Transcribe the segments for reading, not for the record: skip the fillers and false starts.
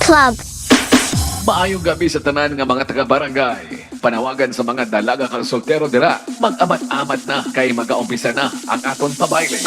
Club. Maayong gabi sa tanan nga mga taga-barangay. Panawagan sa mga dalaga kang soltero dira. Mag-amat-amat na kay mag-aumpisa na ang aton pabayle.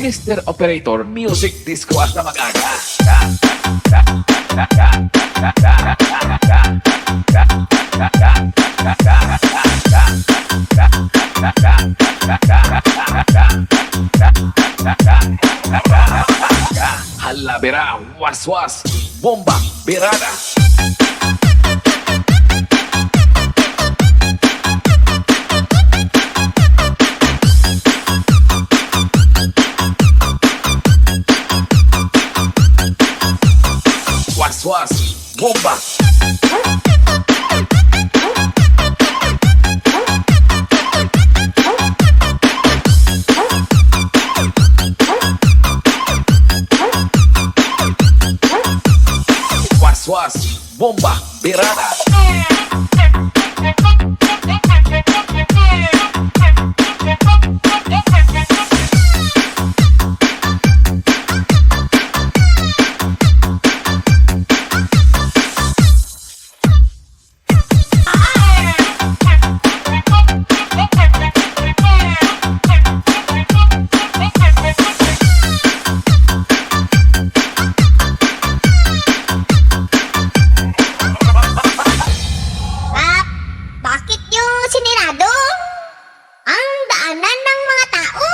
Mr. Operator, music disco at na mag-aga. Halabera, was-was, bomba, birada. Was-was, bomba. Was-was, bomba, birada. Bakit yung sinirado? Ang daanan ng mga tao.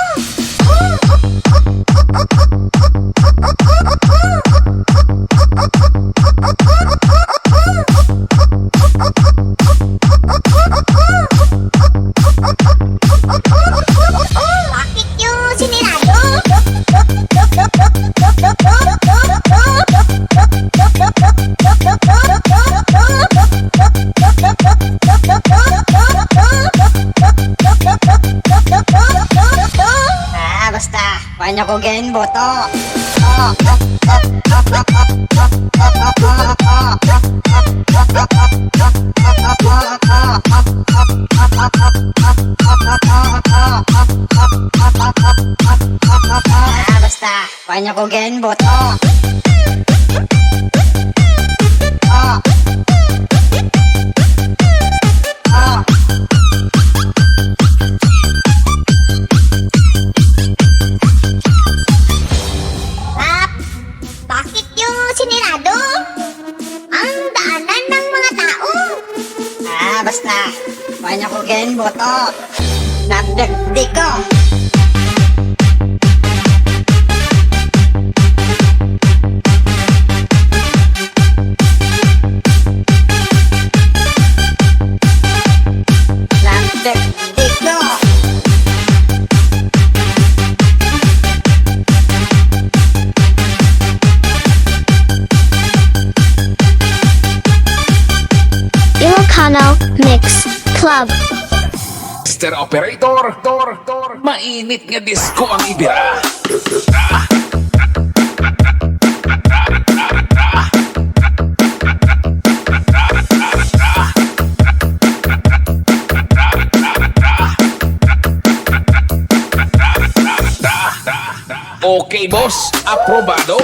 Bakit yung sinirado? Basta, huwag niyo ko gain boto. Basta, huwag niyo ko gain boto. Bakit yung sinirado? Ang daanan ng mga tao. Basta, huwag niyo ko gain boto. Nagdagdi ko. Nagdagdi ko. Ilocano Mix Club. Mr. Operator, mainit nga disco ang ibira. Okay, boss. Aprobado.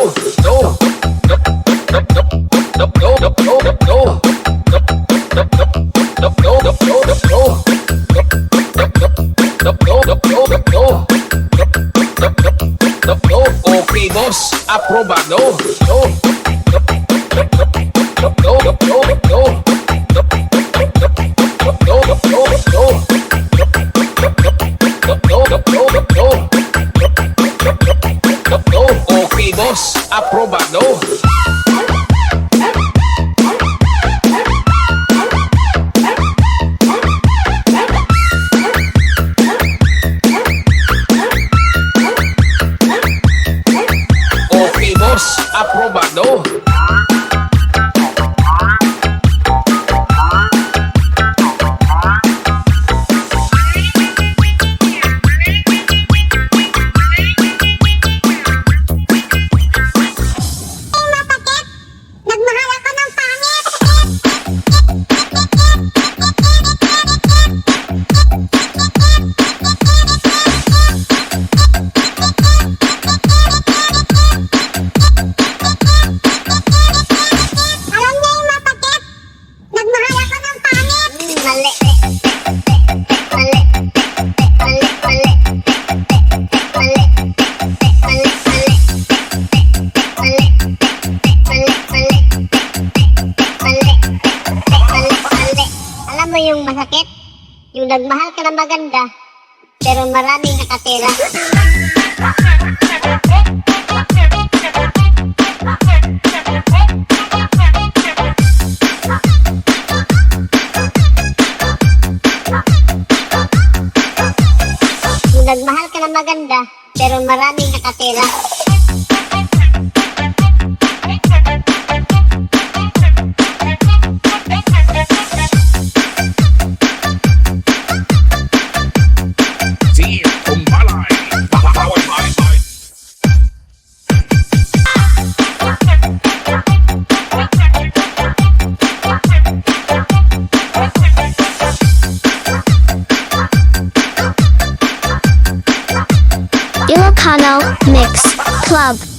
Okay, boss. Aprobado. Okay, boss. Aprobado. Okay, boss. Aprobado. masakit? Yung nagmahal ka na maganda, pero maraming nakatira. Yung nagmahal ka na maganda, pero maraming nakatira. Si Tumbalay. Powered by Ilocano Mix Club.